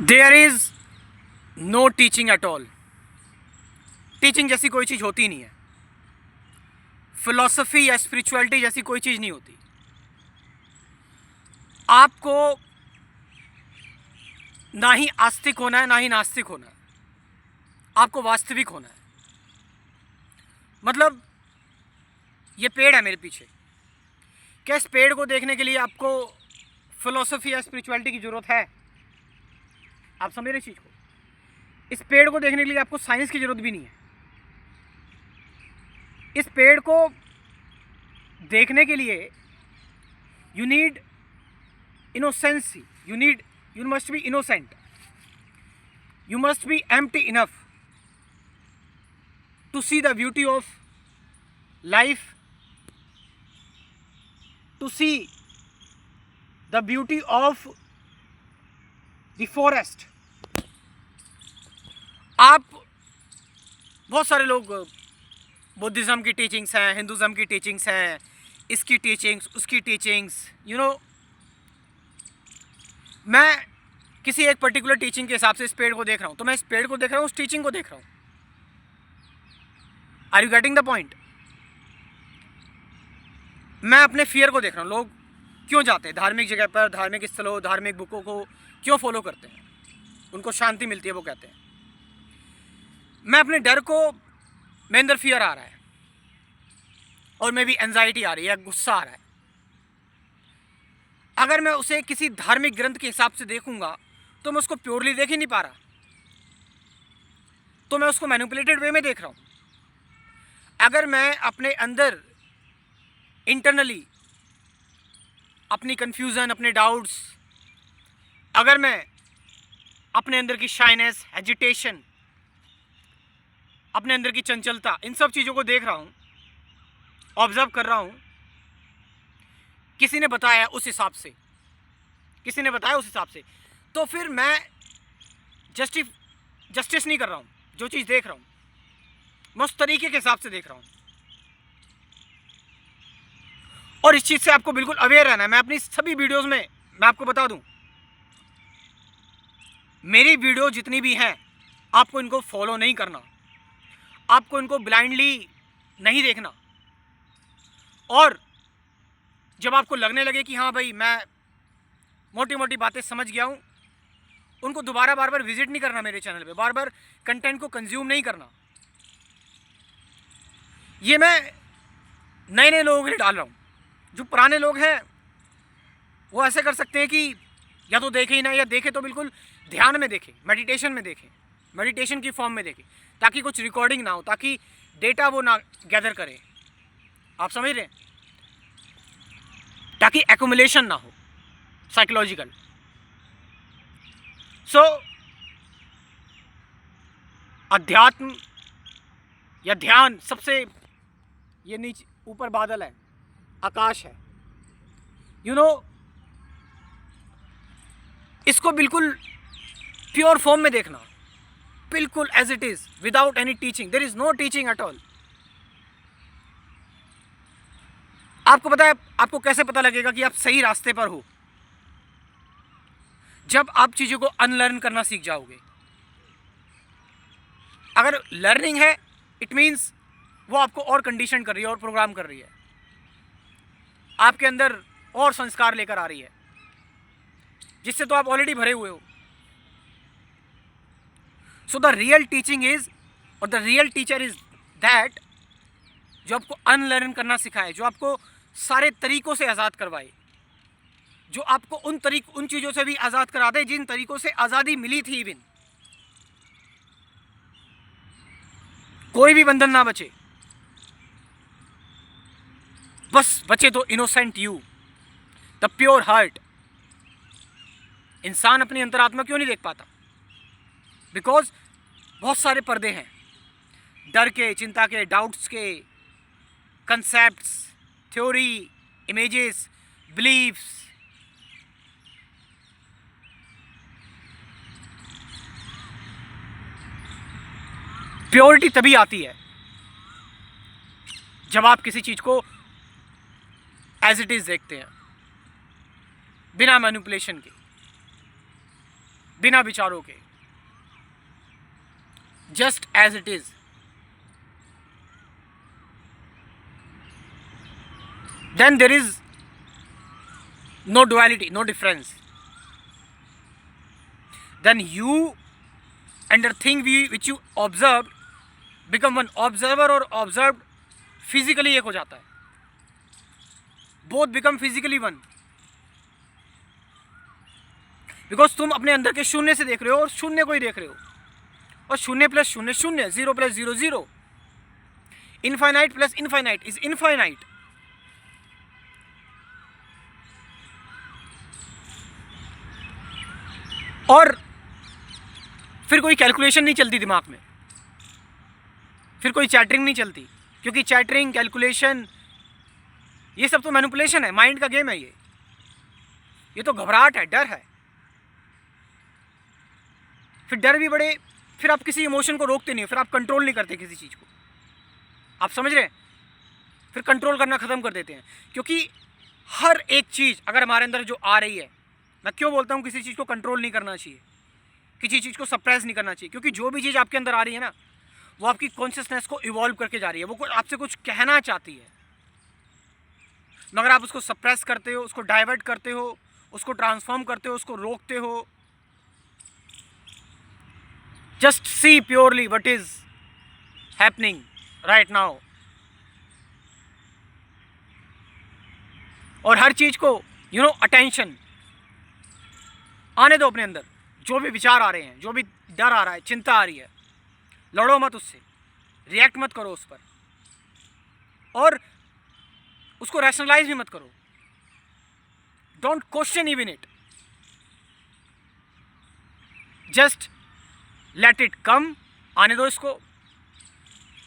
There is no teaching at all. Teaching जैसी कोई चीज़ होती नहीं है। फिलॉसफी या स्पिरिचुअलिटी जैसी कोई चीज़ नहीं होती। आपको ना ही आस्तिक होना है ना ही नास्तिक होना है, आपको वास्तविक होना है। मतलब ये पेड़ है मेरे पीछे, क्या इस पेड़ को देखने के लिए आपको फिलॉसफी या स्पिरिचुअलिटी की ज़रूरत है? आप समझ रहे इस चीज़ को? इस पेड़ को देखने के लिए आपको साइंस की ज़रूरत भी नहीं है। इस पेड़ को देखने के लिए you need innocency, you must be innocent, you must be empty enough to see the beauty of life, to see the beauty of the forest. आप बहुत सारे लोग बुद्धिज़्म की टीचिंग्स हैं, हिंदुज़्म की टीचिंग्स हैं, इसकी टीचिंग्स उसकी टीचिंग्स, मैं किसी एक पर्टिकुलर टीचिंग के हिसाब से इस पेड़ को देख रहा हूँ, तो मैं इस पेड़ को देख रहा हूँ, उस टीचिंग को देख रहा हूँ। Are you getting the point? मैं अपने फियर को देख रहा हूँ। लोग क्यों जाते हैं धार्मिक जगह पर, धार्मिक स्थलों, धार्मिक बुकों को क्यों फॉलो करते हैं? उनको शांति मिलती है, वो कहते हैं। मैं अपने डर को, मेरे अंदर फियर आ रहा है और मे भी एंजाइटी आ रही है, गुस्सा आ रहा है। अगर मैं उसे किसी धार्मिक ग्रंथ के हिसाब से देखूंगा तो मैं उसको प्योरली देख ही नहीं पा रहा, तो मैं उसको मैनिपुलेटेड वे में देख रहा हूँ। अगर मैं अपने अंदर इंटरनली अपनी कंफ्यूजन, अपने डाउट्स, अगर मैं अपने अंदर की शाइनेस, एजिटेशन, अपने अंदर की चंचलता, इन सब चीज़ों को देख रहा हूँ, ऑब्जर्व कर रहा हूँ, किसी ने बताया उस हिसाब से, तो फिर मैं जस्टिस नहीं कर रहा हूँ। जो चीज़ देख रहा हूँ मैं उस तरीके के हिसाब से देख रहा हूँ। और इस चीज़ से आपको बिल्कुल अवेयर रहना है। मैं अपनी सभी वीडियोस में मैं आपको बता दूं, मेरी वीडियो जितनी भी हैं, आपको इनको फॉलो नहीं करना, आपको इनको ब्लाइंडली नहीं देखना। और जब आपको लगने लगे कि हाँ भाई मैं मोटी मोटी बातें समझ गया हूँ, उनको दोबारा बार बार विजिट नहीं करना, मेरे चैनल पे बार बार कंटेंट को कंज्यूम नहीं करना। ये मैं नए नए लोगों के लिए डाल रहा हूँ। जो पुराने लोग हैं वो ऐसे कर सकते हैं कि या तो देखें ही ना, या देखें तो बिल्कुल ध्यान में देखें, मेडिटेशन में देखें, मेडिटेशन की फॉर्म में देखें, ताकि कुछ रिकॉर्डिंग ना हो, ताकि डेटा वो ना गैदर करें। आप समझ रहे हैं? ताकि एक्युमुलेशन ना हो साइकोलॉजिकल। सो अध्यात्म या ध्यान सबसे, ये नीचे ऊपर बादल है, आकाश है, इसको बिल्कुल प्योर फॉर्म में देखना, बिल्कुल as it is, without any teaching. There is no teaching at all. आपको पता है आपको कैसे पता लगेगा कि आप सही रास्ते पर हो? जब आप चीजों को अनलर्न करना सीख जाओगे। अगर लर्निंग है, इट मीन्स वो आपको और कंडीशन कर रही है और प्रोग्राम कर रही है, आपके अंदर और संस्कार लेकर आ रही है, जिससे तो आप ऑलरेडी भरे हुए हो। So the real teaching is, और the real teacher is that जो आपको अनलर्न करना सिखाए, जो आपको सारे तरीकों से आज़ाद करवाए, जो आपको उन चीज़ों से भी आज़ाद करा दे जिन तरीकों से आज़ादी मिली थी। इवन कोई भी बंधन ना बचे, बस बचे तो innocent you, the pure heart. इंसान अपनी अंतरात्मा क्यों नहीं देख पाता? बिकॉज बहुत सारे पर्दे हैं, डर के, चिंता के, डाउट्स के, concepts, theory, images, believes. Purity तभी आती है जब आप किसी चीज को एज इट इज देखते हैं, बिना मैनिपुलेशन के। बिना विचारों के, just as it is. Then there is no duality, no difference. Then you and the thing which you observe become one. Observer और ऑब्जर्व फिजिकली एक हो जाता है, both become physically one. Because तुम अपने अंदर के शून्य से देख रहे हो और शून्य को ही देख रहे हो, और शून्य प्लस शून्य शून्य, zero plus zero zero, infinite plus infinite is infinite. और फिर कोई कैलकुलेशन नहीं चलती दिमाग में, फिर कोई चैटरिंग नहीं चलती, क्योंकि चैटरिंग, कैलकुलेशन, ये सब तो मैनिपुलेशन है, माइंड का गेम है ये तो घबराहट है, डर है। फिर डर भी बड़े, फिर आप किसी इमोशन को रोकते नहीं, फिर आप कंट्रोल नहीं करते किसी चीज़ को, आप समझ रहे हैं? फिर कंट्रोल करना ख़त्म कर देते हैं, क्योंकि हर एक चीज़ अगर हमारे अंदर जो आ रही है, मैं क्यों बोलता हूँ किसी चीज़ को कंट्रोल नहीं करना चाहिए, किसी चीज़ को सप्रेस नहीं करना चाहिए, क्योंकि जो भी चीज़ आपके अंदर आ रही है ना, वो आपकी कॉन्शियसनेस को इवॉल्व करके जा रही है, वो आपसे कुछ कहना चाहती है, मगर आप उसको सप्रेस करते हो, उसको डाइवर्ट करते हो, उसको ट्रांसफॉर्म करते हो, उसको रोकते हो। Just see purely what is happening right now, और हर चीज को अटेंशन आने दो अपने अंदर। जो भी विचार आ रहे हैं, जो भी डर आ रहा है, चिंता आ रही है, लड़ो मत उससे, रिएक्ट मत करो उस पर, और उसको रैशनलाइज भी मत करो। Don't question even it, just let it come, आने दो इसको,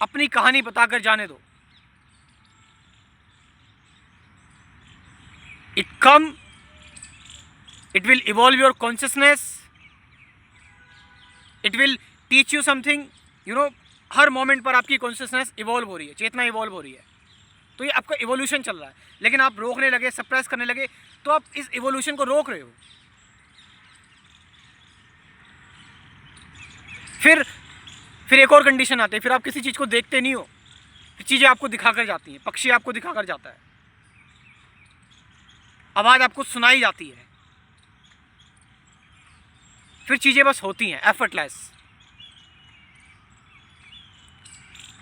अपनी कहानी बताकर जाने दो। It come, it will evolve your consciousness, it will teach you something. Her moment पर आपकी कॉन्शियसनेस इवॉल्व हो रही है, चेतना इवॉल्व हो रही है, तो ये आपका इवोल्यूशन चल रहा है। लेकिन आप रोकने लगे, सप्रेस करने लगे, तो आप इस इवोल्यूशन को रोक रहे हो। फिर एक और कंडीशन आती है, फिर आप किसी चीज़ को देखते नहीं हो, फिर चीज़ें आपको दिखाकर जाती हैं, पक्षी आपको दिखाकर जाता है, आवाज़ आपको सुनाई जाती है, फिर चीज़ें बस होती हैं एफर्टलेस।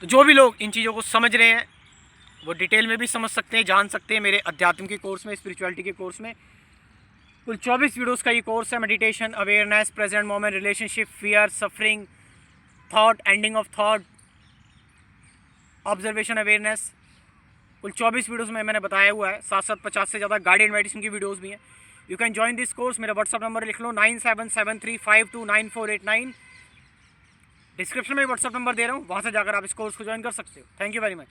तो जो भी लोग इन चीज़ों को समझ रहे हैं वो डिटेल में भी समझ सकते हैं, जान सकते हैं मेरे अध्यात्म के कोर्स में, स्पिरिचुअलिटी के कोर्स में। कुल 24 वीडियोस का ये कोर्स है। Meditation, awareness, present moment, relationship, fear, suffering, thought, ending of thought, observation, awareness. कुल 24 वीडियोस में मैंने बताया हुआ है, साथ साथ 50 से ज़्यादा गाइडेड मेडिटेशन की वीडियोस भी हैं। You can join this course. मेरा व्हाट्सअप नंबर लिख लो 9773529489। डिस्क्रिप्शन में व्हाट्सअप नंबर दे रहा हूँ, वहाँ से जाकर आप इस कोर्स को ज्वाइन कर सकते हो। Thank you very much.